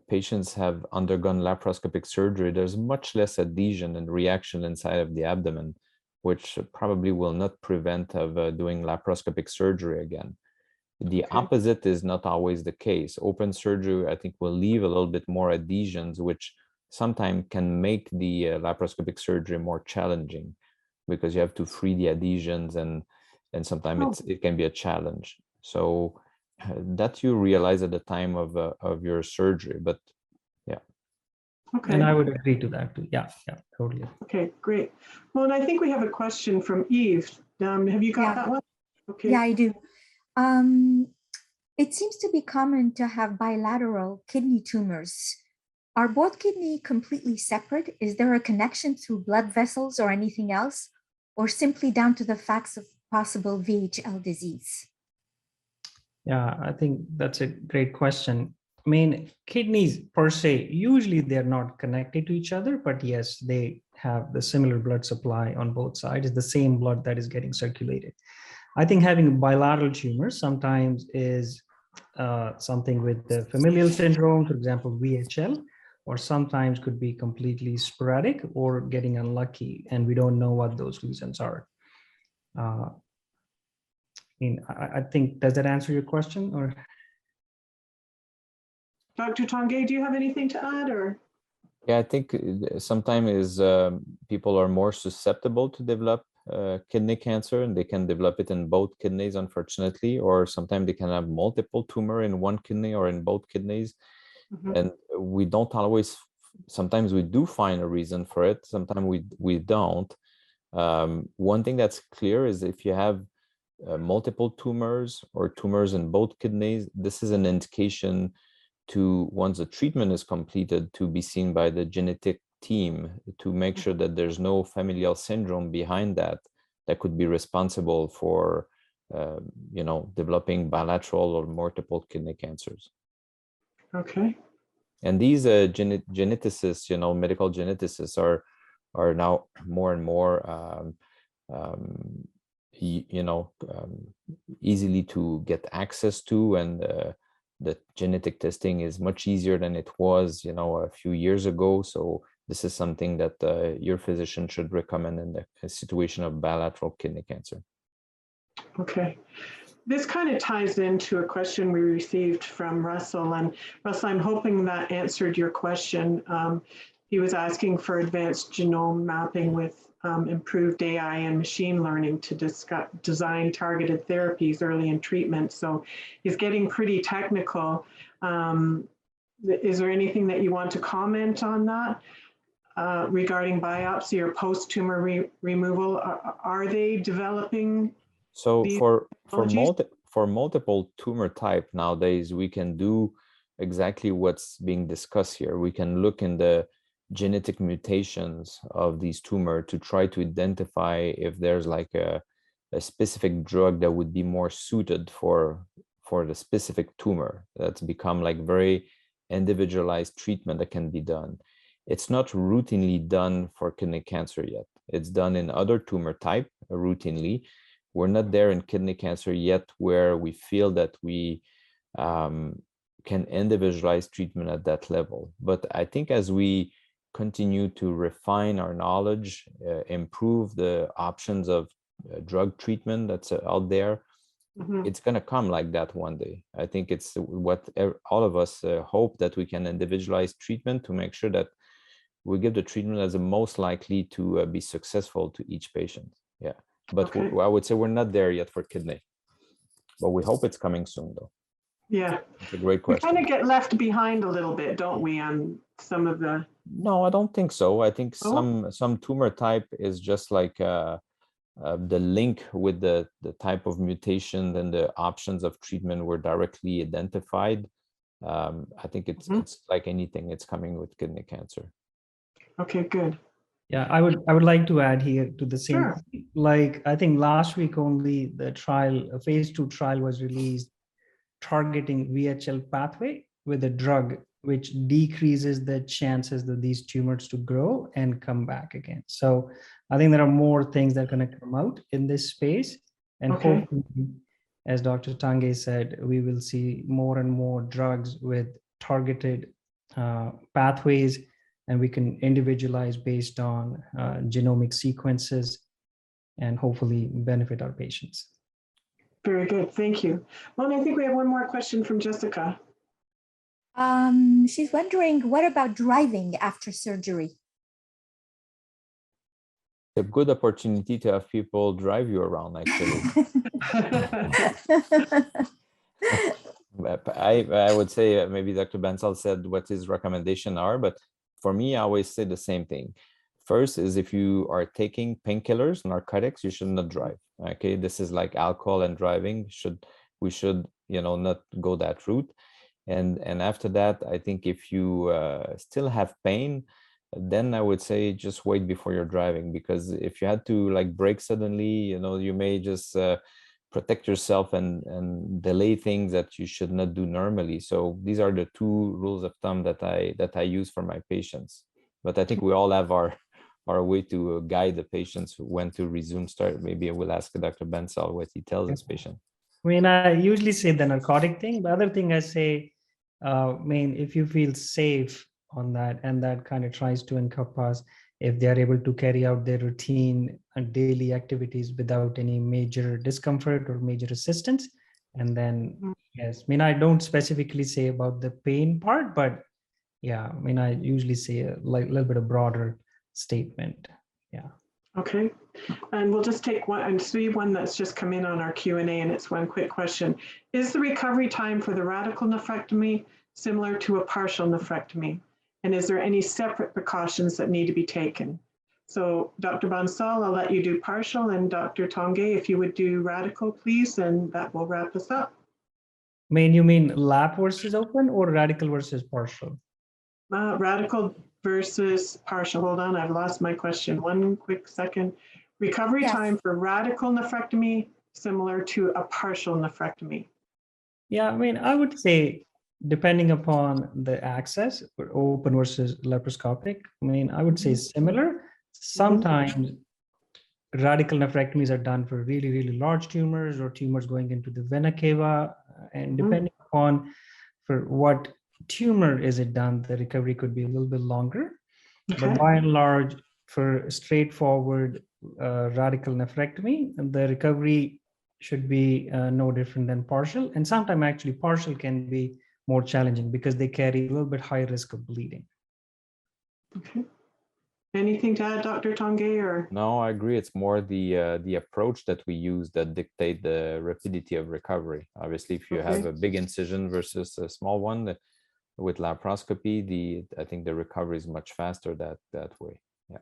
Speaker 3: patients have undergone laparoscopic surgery, there's much less adhesion and reaction inside of the abdomen, which probably will not prevent of doing laparoscopic surgery again. The opposite is not always the case. Open surgery, I think, will leave a little bit more adhesions, which sometimes can make the laparoscopic surgery more challenging, because you have to free the adhesions, and sometimes it can be a challenge. So that you realize at the time of your surgery, but yeah.
Speaker 1: Okay.
Speaker 2: And I would agree to that too. Yeah, totally.
Speaker 1: Okay, great. Well, and I think we have a question from Eve. Have you got that one? Okay.
Speaker 4: Yeah, I do. It seems to be common to have bilateral kidney tumors. Are both kidney completely separate? Is there a connection through blood vessels or anything else, or simply down to the facts of possible VHL disease?
Speaker 2: Yeah, I think that's a great question. I mean, kidneys per se, usually they're not connected to each other, but yes, they have the similar blood supply on both sides. It's the same blood that is getting circulated. I think having bilateral tumors sometimes is something with the familial syndrome, for example, VHL, or sometimes could be completely sporadic or getting unlucky, and we don't know what those reasons are. I think, does that answer your question? Or
Speaker 1: Dr. Tanguay, do you have anything to add, or?
Speaker 3: Yeah, I think sometimes people are more susceptible to develop kidney cancer, and they can develop it in both kidneys, unfortunately, or sometimes they can have multiple tumor in one kidney or in both kidneys. And we don't always, sometimes we do find a reason for it, sometimes we don't. One thing that's clear is if you have multiple tumors or tumors in both kidneys, this is an indication to, once the treatment is completed, to be seen by the genetic team to make sure that there's no familial syndrome behind that could be responsible for developing bilateral or multiple kidney cancers.
Speaker 1: Okay.
Speaker 3: And these geneticists, medical geneticists are now more and more easily to get access to, and the genetic testing is much easier than it was, a few years ago. So this is something that your physician should recommend in the situation of bilateral kidney cancer.
Speaker 1: Okay. This kind of ties into a question we received from Russell. And Russell, I'm hoping that answered your question. He was asking for advanced genome mapping with improved AI and machine learning to design targeted therapies early in treatment. So he's getting pretty technical. Is there anything that you want to comment on that regarding biopsy or post-tumor removal? Are they developing?
Speaker 3: So for multiple tumor type nowadays, we can do exactly what's being discussed here. We can look in the genetic mutations of these tumors to try to identify if there's like a specific drug that would be more suited for the specific tumor. That's become like very individualized treatment that can be done. It's not routinely done for kidney cancer yet. It's done in other tumor type routinely. We're not there in kidney cancer yet where we feel that we can individualize treatment at that level. But I think as we continue to refine our knowledge, improve the options of drug treatment that's out there, it's going to come like that one day. I think it's what all of us hope, that we can individualize treatment to make sure that we give the treatment as the most likely to be successful to each patient. Yeah, but I would say we're not there yet for kidney, but we hope it's coming soon though.
Speaker 1: Yeah,
Speaker 3: it's a great question.
Speaker 1: We kind of get left behind a little bit, don't we, on some of the...
Speaker 3: No, I don't think so. I think some tumor type is just like the link with the type of mutation and the options of treatment were directly identified. I think it's like anything, it's coming with kidney cancer.
Speaker 1: Okay, good.
Speaker 2: Yeah, I would like to add here to the same.
Speaker 1: Sure.
Speaker 2: Like, I think last week only the trial, a phase 2 trial was released targeting VHL pathway with a drug which decreases the chances of these tumors to grow and come back again. So I think there are more things that are going to come out in this space, and hopefully, as Dr. Tanguay said, we will see more and more drugs with targeted pathways, and we can individualize based on genomic sequences and hopefully benefit our patients.
Speaker 1: Very good, thank you. Well, I think we have one more question from Jessica.
Speaker 4: She's wondering, what about driving after surgery?
Speaker 3: A good opportunity to have people drive you around, actually. I would say maybe Dr. Bansal said what his recommendations are, but for me, I always say the same thing. First is, if you are taking painkillers, narcotics, you should not drive. Okay, this is like alcohol and driving. We should not go that route. And after that, I think if you still have pain, then I would say just wait before you're driving, because if you had to like brake suddenly, you may just protect yourself and delay things that you should not do normally. So these are the 2 rules of thumb that I use for my patients. But I think we all have our way to guide the patients when to resume start. Maybe I will ask Dr. Bansal what he tells his patient.
Speaker 2: I mean, I usually say the narcotic thing. The other thing I say, if you feel safe on that, and that kind of tries to encompass if they are able to carry out their routine and daily activities without any major discomfort or major assistance. And then, yes, I don't specifically say about the pain part, but yeah, I usually say a little bit of broader statement. Yeah.
Speaker 1: Okay, and we'll just take one and see one that's just come in on our Q&A, and it's one quick question. Is the recovery time for the radical nephrectomy similar to a partial nephrectomy? And is there any separate precautions that need to be taken? So Dr. Bansal, I'll let you do partial, and Dr. Tanguay, if you would do radical, please, and that will wrap us up.
Speaker 2: You mean lap versus open or radical versus partial?
Speaker 1: Radical versus partial. Hold on, I've lost my question. One quick second. Recovery time for radical nephrectomy similar to a partial nephrectomy?
Speaker 2: Yeah, I would say depending upon the access, open versus laparoscopic, I would say similar. Sometimes radical nephrectomies are done for really, really large tumors or tumors going into the vena cava, and depending upon for what tumor is it done, the recovery could be a little bit longer. But by and large, for straightforward radical nephrectomy, the recovery should be no different than partial. And sometimes actually partial can be more challenging because they carry a little bit higher risk of bleeding.
Speaker 1: Okay. Anything to add, Dr. Tanguay? Or
Speaker 3: no, I agree. It's more the approach that we use that dictate the rapidity of recovery. Obviously, if you have a big incision versus a small one with laparoscopy, I think the recovery is much faster that way. Yeah.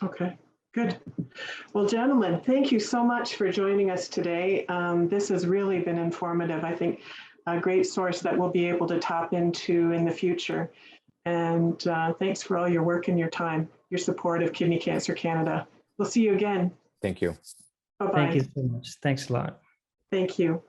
Speaker 1: Okay. Good. Well, gentlemen, thank you so much for joining us today. This has really been informative. I think a great source that we'll be able to tap into in the future. And thanks for all your work and your time, your support of Kidney Cancer Canada. We'll see you again.
Speaker 3: Thank you.
Speaker 1: Bye-bye.
Speaker 2: Thank you so much. Thanks a lot.
Speaker 1: Thank you.